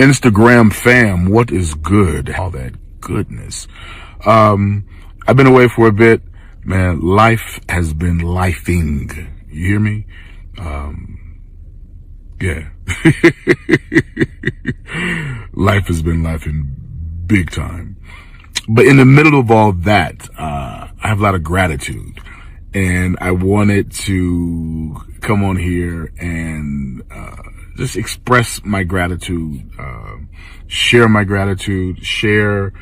Instagram fam, what is good? All that goodness. I've been away for a bit, man. Life has been lifing. You hear me? Yeah. Life has been lifing big time. But in the middle of all that, I have a lot of gratitude. And I wanted to come on here and just express my gratitude, share my gratitude, share,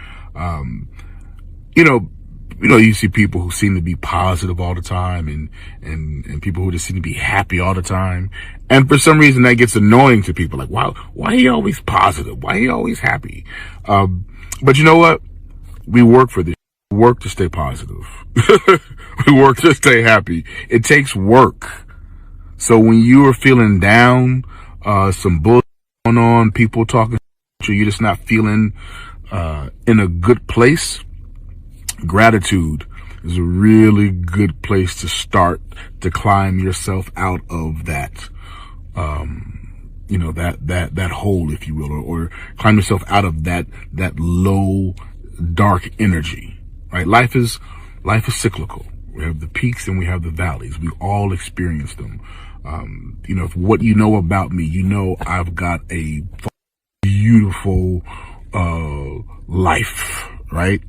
you see people who seem to be positive all the time and people who just seem to be happy all the time. And for some reason that gets annoying to people. Like, wow, why are you always positive? Why are you always happy? But you know what? We work for this. We work to stay positive. We work to stay happy. It takes work. So when you are feeling down, some bullshit going on, people talking to you, you're just not feeling in a good place, gratitude is a really good place to start to climb yourself out of that, that hole, if you will, or climb yourself out of that low, dark energy, right? Life is cyclical. We have the peaks and we have the valleys. We all experience them. If what you know about me, I've got a beautiful, life, right?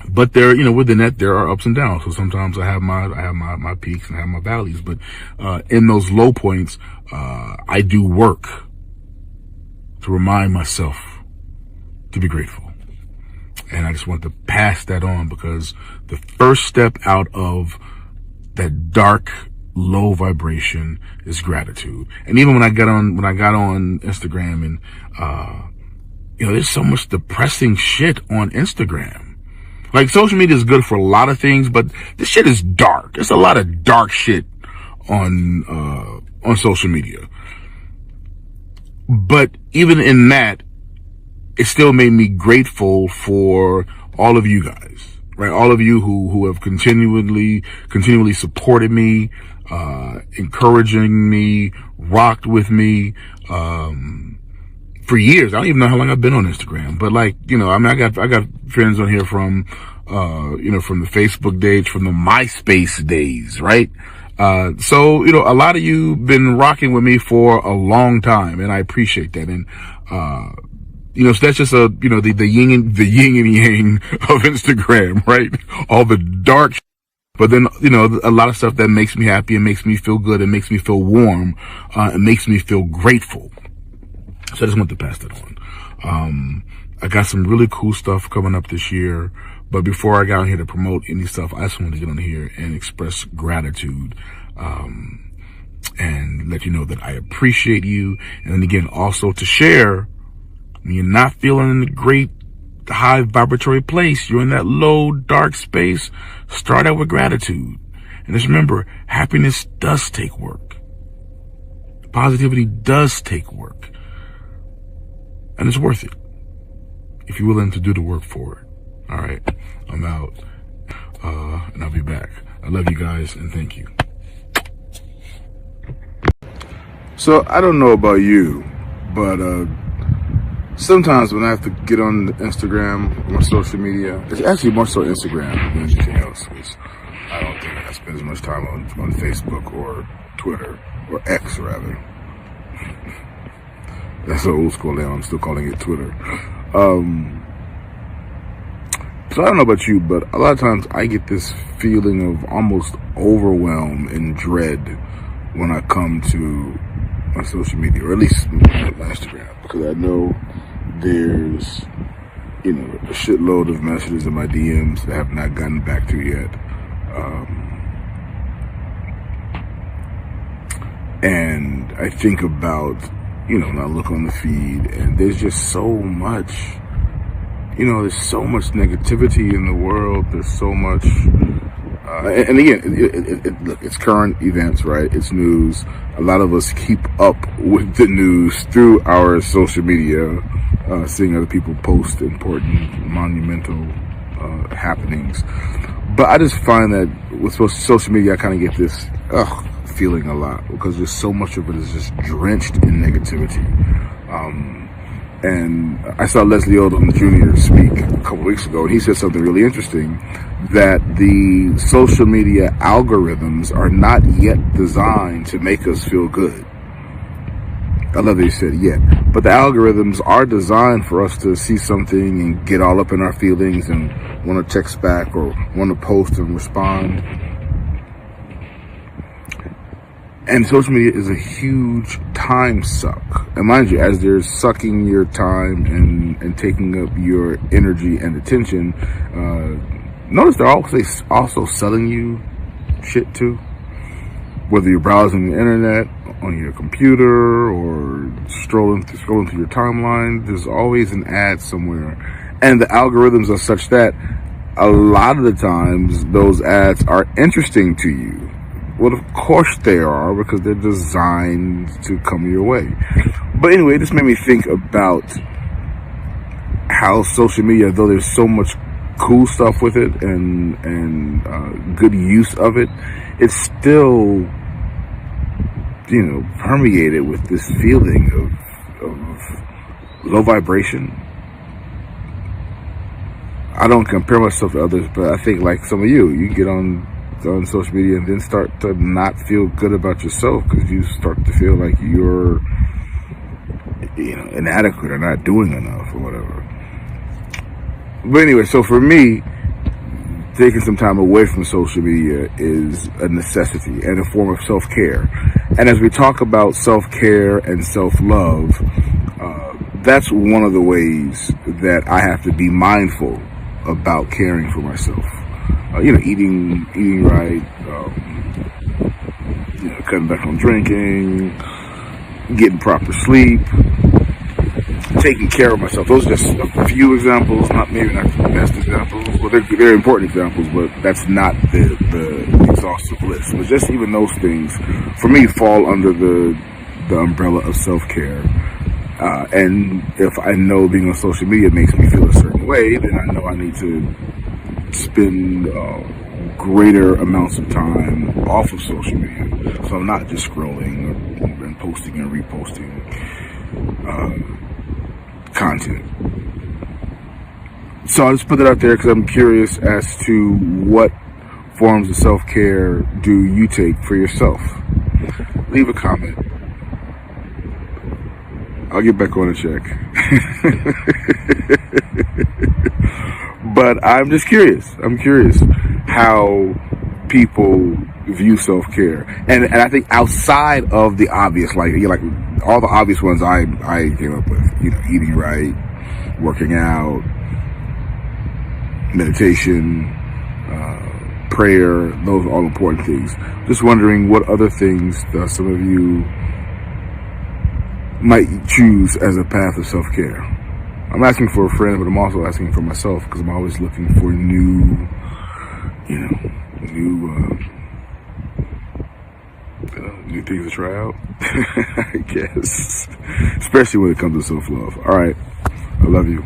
But there, within that, there are ups and downs. So sometimes I have my peaks and I have my valleys, but, in those low points, I do work to remind myself to be grateful. And I just want to pass that on because the first step out of that dark, low vibration is gratitude. And even when I got on Instagram and, there's so much depressing shit on Instagram. Like, social media is good for a lot of things, but this shit is dark. There's a lot of dark shit on social media. But even in that, it still made me grateful for all of you guys, right? All of you who have continually supported me, encouraging me, rocked with me, for years. I don't even know how long I've been on Instagram, but I got friends on here from the Facebook days, from the MySpace days, right? So a lot of you been rocking with me for a long time, and I appreciate that. And, so that's just the yin and yang of Instagram, right? All the dark, but then, a lot of stuff that makes me happy and makes me feel good and makes me feel warm, and makes me feel grateful. So I just want to pass that on. I got some really cool stuff coming up this year, but before I got on here to promote any stuff, I just wanted to get on here and express gratitude, and let you know that I appreciate you. And then again, also to share, when you're not feeling in a great high vibratory place, you're in that low, dark space, start out with gratitude. And just remember, happiness does take work. Positivity does take work. And it's worth it if you're willing to do the work for it. All right, I'm out, and I'll be back. I love you guys, and thank you. So I don't know about you, but sometimes when I have to get on Instagram or social media, it's actually more so Instagram than anything else. Because I don't think I spend as much time on Facebook or Twitter, or X rather. That's an old school now. I'm still calling it Twitter. So I don't know about you, but a lot of times I get this feeling of almost overwhelm and dread when I come to my social media, or at least my Instagram, because I know there's, a shitload of messages in my DMs that I have not gotten back to yet. And I think about, and I look on the feed, and there's just so much, there's so much negativity in the world. There's so much, and again, look, it's current events, right? It's news. A lot of us keep up with the news through our social media, seeing other people post important, monumental happenings. But I just find that with social media, I kind of get this feeling a lot because just so much of it is just drenched in negativity. And I saw Leslie Odom Jr. speak a couple weeks ago, and he said something really interesting, that the social media algorithms are not yet designed to make us feel good. I love that he said yet. But the algorithms are designed for us to see something and get all up in our feelings and want to text back or want to post and respond. And social media is a huge time suck. And mind you, as they're sucking your time and taking up your energy and attention, notice they're also selling you shit too. Whether you're browsing the internet, on your computer, or scrolling through your timeline, there's always an ad somewhere. And the algorithms are such that a lot of the times those ads are interesting to you. Well, of course they are, because they're designed to come your way. But anyway, this made me think about how social media, though there's so much cool stuff with it and good use of it, it's still, permeated with this feeling of low vibration. I don't compare myself to others, but I think like some of you get on social media and then start to not feel good about yourself because you start to feel like you're inadequate or not doing enough or whatever. But anyway, so for me, taking some time away from social media is a necessity and a form of self-care. And as we talk about self-care and self-love, that's one of the ways that I have to be mindful about caring for myself. Eating right, cutting back on drinking, getting proper sleep, taking care of myself. Those are just a few examples, maybe not the best examples. Well, they're important examples, but that's not the exhaustive list. But just even those things, for me, fall under the umbrella of self-care. And if I know being on social media makes me feel a certain way, then I know I need to spend greater amounts of time off of social media. So I'm not just scrolling and posting and reposting content. So I'll just put that out there because I'm curious as to what forms of self-care do you take for yourself. Leave a comment. I'll get back on a check. But I'm just curious. I'm curious how people view self-care. And I think outside of the obvious, like all the obvious ones I came up with, eating right, working out, meditation, prayer, those are all important things. Just wondering what other things some of you might choose as a path of self-care. I'm asking for a friend, but I'm also asking for myself because I'm always looking for new things to try out, I guess. Especially when it comes to self-love. All right. I love you.